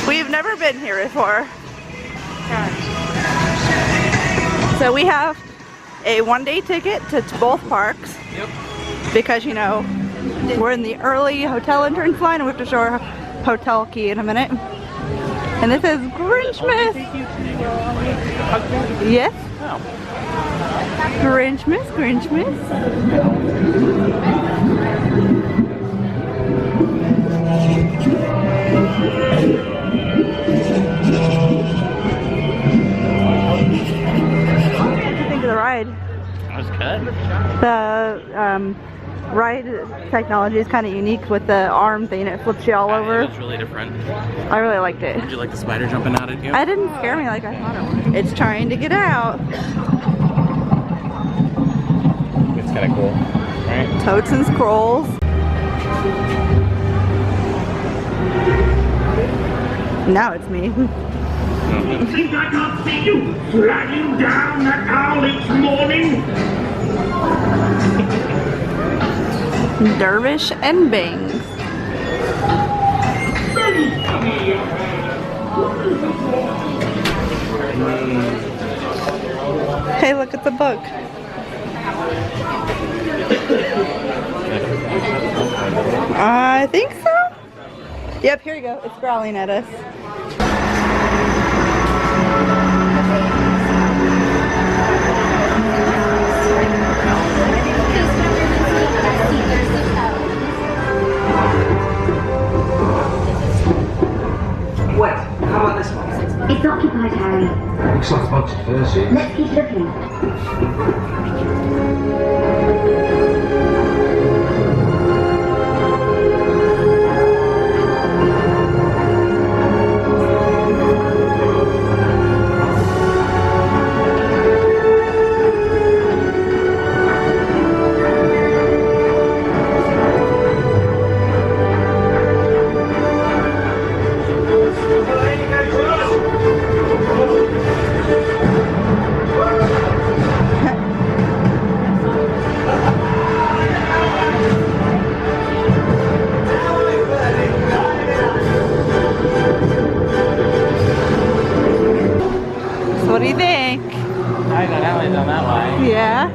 We've never been here before. So we have a one-day ticket to both parks. Yep. Because, you know, we're in the early hotel entrance line and we have to show our hotel key in a minute. And this is Grinchmas. Yes? Grinchmas, Grinchmas. What did you think of the ride? That was good. The ride technology is kind of unique with the arm thing. It flips you all over. It was really different. I really liked it. Did you like the spider jumping out at you? It didn't scare me like I thought it would. It's trying to get out. It's kind of cool, right? Toads and scrolls. Now it's me. You think I can't see you flagging down that owl each morning? Dervish and Bangs. Hey, look at the book. I think so. Yep, here you go. It's growling at us. Wait, how about this one? It's occupied, Harry. Looks like a bunch of fursuits. Let's keep looking. What do you think? I got alleys on that line. Yeah?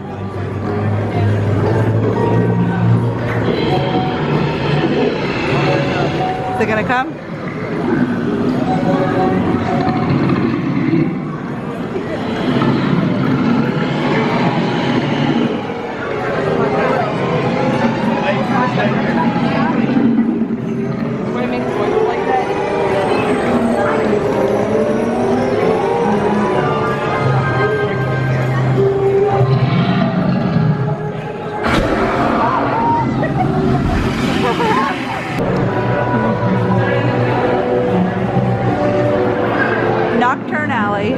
Is it gonna come? Nocturne Alley.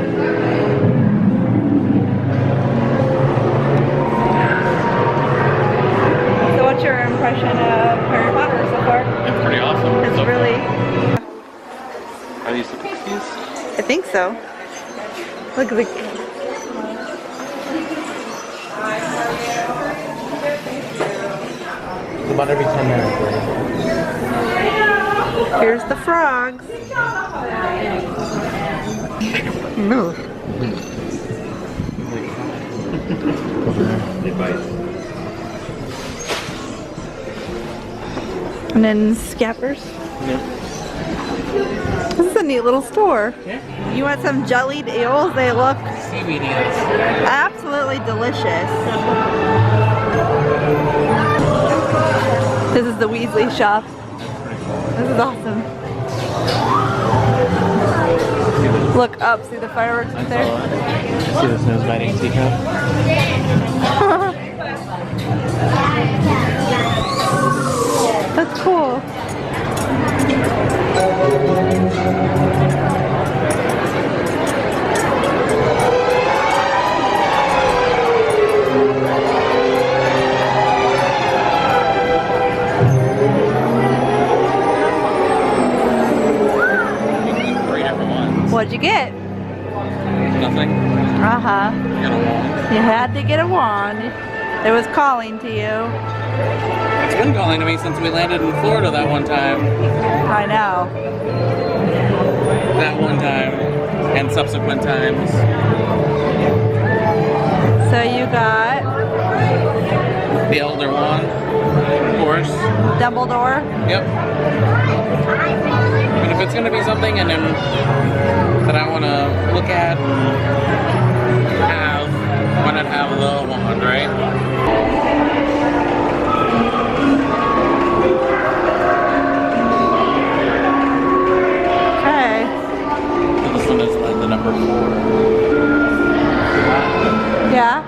So what's your impression of Harry Potter so far? It's pretty awesome. It's So really, Are these the Pixies? I think so. Look at the, About every 10 minutes. here's the frogs. Move. They bite. And then scappers. Yeah. This is a neat little store. Yeah. You want some jellied eels? They look Seaweed eels. absolutely delicious. This is the Weasley shop. This is awesome. Look up, see the fireworks up there? See the nose biting teacup? That's cool. What'd you get? Nothing. Uh-huh. Got a wand. You had to get a wand. It was calling to you. It's been calling to me since we landed in Florida that one time. I know. That one time. And subsequent times. So you got The Elder Wand, of course. Dumbledore. Yep. And if it's gonna be something that I wanna look at, why not have the wand, right? Okay. So this one is like the number 4. Yeah.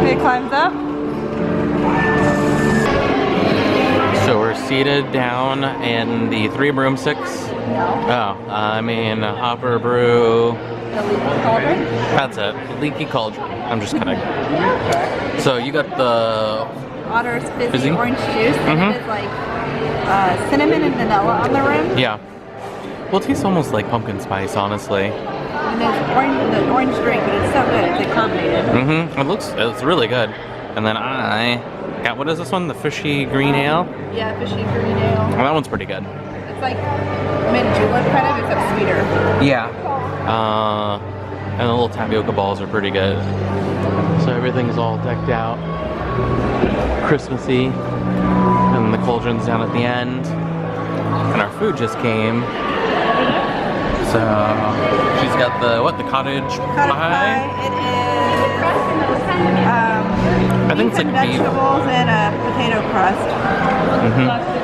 It climbs up. So we're seated down in the 3 broomsticks. No. Oh, I mean Hopper Brew. The leaky cauldron. That's it. Leaky Cauldron. I'm just kidding. So you got the Otter's fizzy, Fizzy? orange juice, and Mhm. it is like cinnamon and vanilla on the rim. yeah. Well, it tastes almost like pumpkin spice, honestly. And it's the orange drink, but it's so good. It's like carbonated. It's really good. And then I got, what is this one? The fishy green ale. Yeah, fishy green ale. Well, that one's pretty good. It's like mint julep kind of, except sweeter. Yeah. And the little tapioca balls are pretty good. So everything's all decked out, Christmassy, and the cauldron's down at the end. And our food just came. So she's got the cottage Cottage pie. It is. I think it's beef like and beef. vegetables and a potato crust.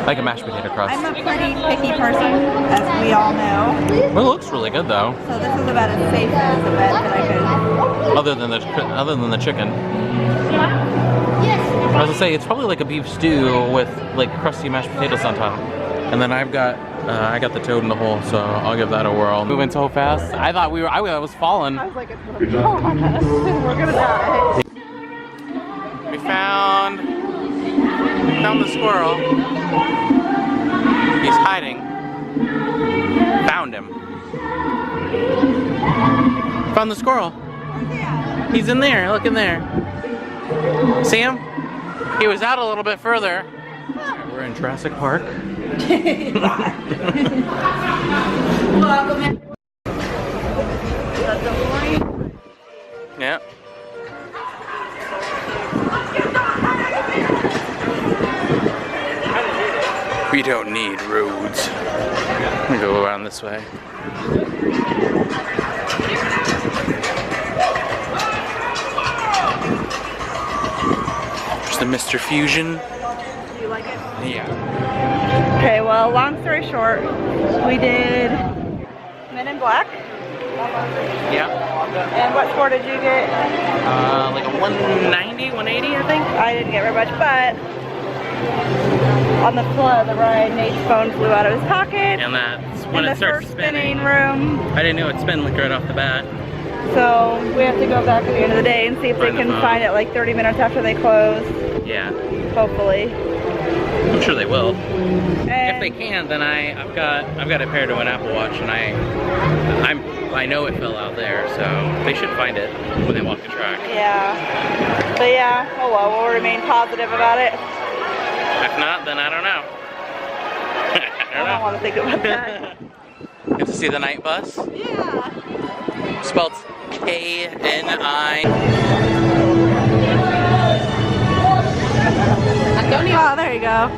Like a mashed potato crust. I'm a pretty picky person, as we all know. Well, it looks really good though. So this is about as safe as a bet that I could. Other than the chicken. I was gonna say it's probably like a beef stew with like crusty mashed potatoes on top. And then I got the toad in the hole, so I'll give that a whirl. Moving so fast, I thought I was falling. I was like, it's gonna fall on us. We're gonna die. We found the squirrel. He's hiding. Found him. Found the squirrel. He's in there. Look in there. See him? He was out a little bit further. We're in Jurassic Park. Yeah. We don't need roads. We go around this way. There's the Mr. Fusion. Do you like it? Yeah. Okay, well, long story short, we did Men in Black. Yeah. And what score did you get? Like a 190, 180, I think. I didn't get very much, but on the flood, the ride, Nate's phone flew out of his pocket. And that's when in it the starts first spinning. room. I didn't know it'd spin like right off the bat. So we have to go back at the end of the day and see if they Find the can phone. find it like 30 minutes after they close. Yeah. Hopefully. I'm sure they will. And If they can, then I've got it paired to an Apple Watch, and I know it fell out there, so they should find it when they walk the track. Yeah. But yeah, oh well, we'll remain positive about it. If not, then I don't know. I don't want to think about that. Get to see the night bus. Yeah. Spelled K-N-I. Oh, there you go.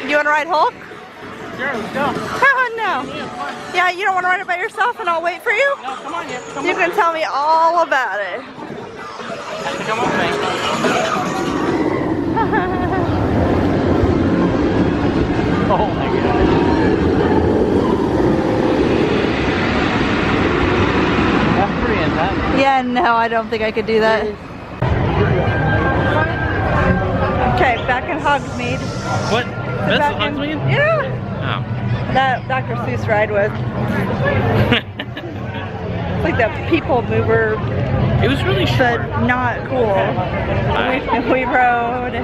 You want to ride Hulk? Sure, let's go. Oh, no. Yeah, you don't want to ride it by yourself and I'll wait for you? No, come on, you have to come You can tell me all about it. have to come with me. Oh my god. That's pretty intense. Yeah, no, I don't think I could do that. Okay, back in Hogsmeade. What? That's Back the in- Hogsmeade? Yeah. Oh. That Dr. Seuss ride was. like the people mover, It was really short. but not cool. We rode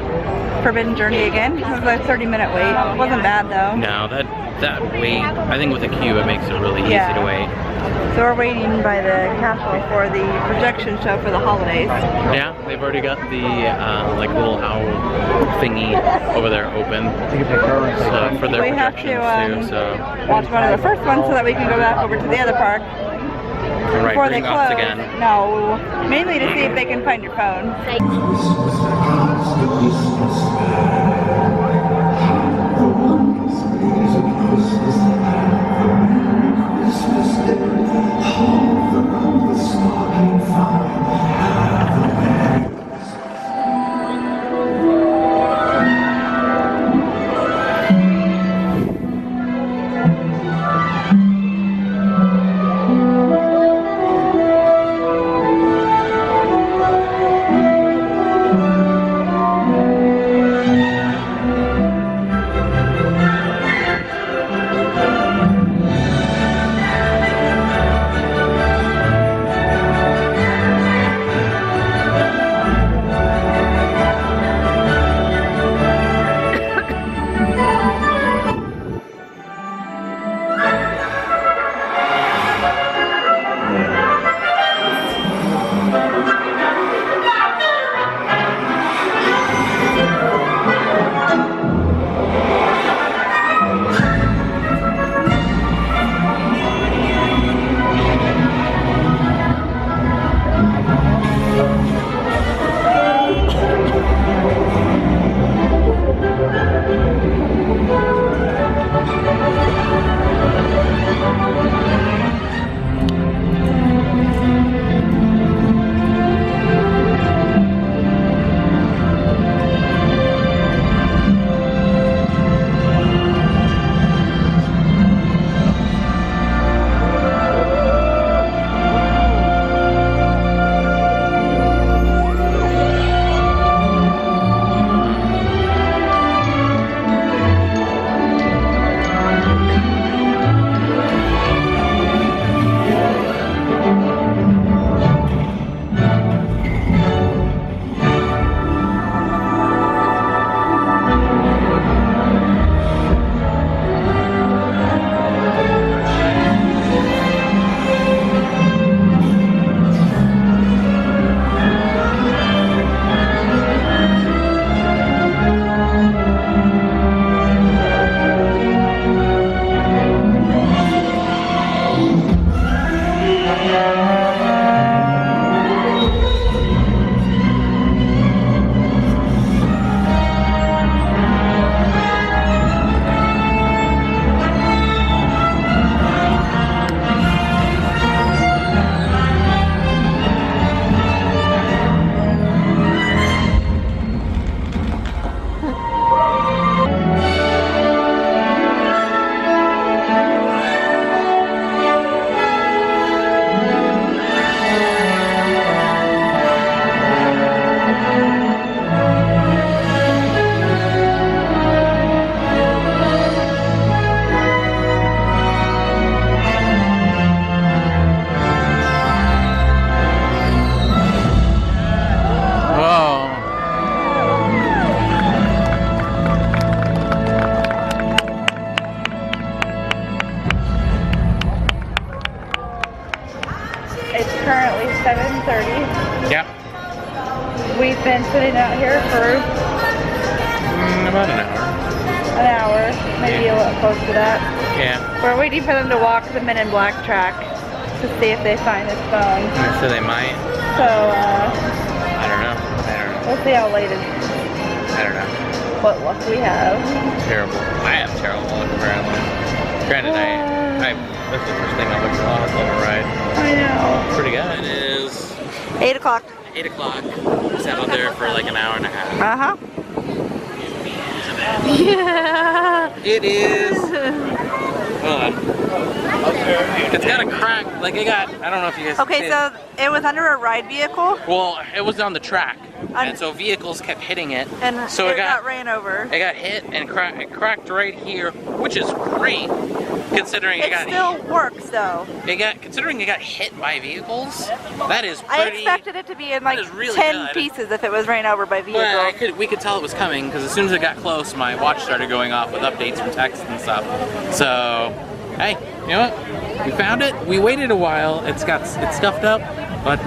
Forbidden Journey again. It was a 30-minute wait. It wasn't bad though. No, that wait, I think with a queue it makes it really easy Yeah. to wait. So we're waiting by the castle for the projection show for the holidays. Yeah, they've already got the like little owl thingy over there open. So for their We have projections to too. So watch one of the first ones so that we can go back over to the other park right, before they Gringotts close. again. No, mainly to see if they can find your phone. It's currently 7:30. Yeah. We've been sitting out here for About an hour. an hour, maybe a little close to that. Yeah. We're waiting for them to walk the Men in Black track to see if they find his phone. So they might. So, I don't know. we'll see how late it is, I don't know. what luck we have. Terrible. I have terrible luck apparently. Granted, that's the first thing I looked at on the ride. I know. Pretty good. It is 8 o'clock. 8 o'clock. Sat out there for like an hour and a half. Uh-huh. Yeah. It is. Hold on. It's got a crack. Like it got. I don't know if you guys. Okay, so it was under a ride vehicle, Well, it was on the track, and so vehicles kept hitting it. and So it got ran over. It got hit and it cracked right here, which is great. Considering it It got still works though. considering it got hit by vehicles, that is I pretty. expected it to be in like is really 10 good. pieces if it was ran over by vehicles. Well, we could tell it was coming because as soon as it got close, my watch started going off with updates from text and stuff. So, hey, you know what? We found it. We waited a while. It's scuffed up, but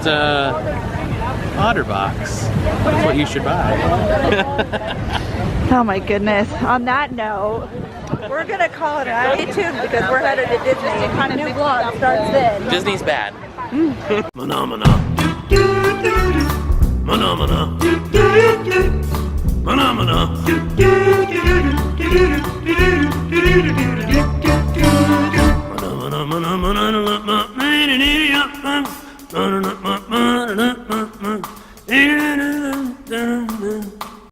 OtterBox. That's what you should buy. Oh my goodness. On that note, we're gonna call it a stay tuned because we're headed to Disney. The new vlog starts then. Disney's bad. Phenomena. Phenomena. Phenomena. Phenomena.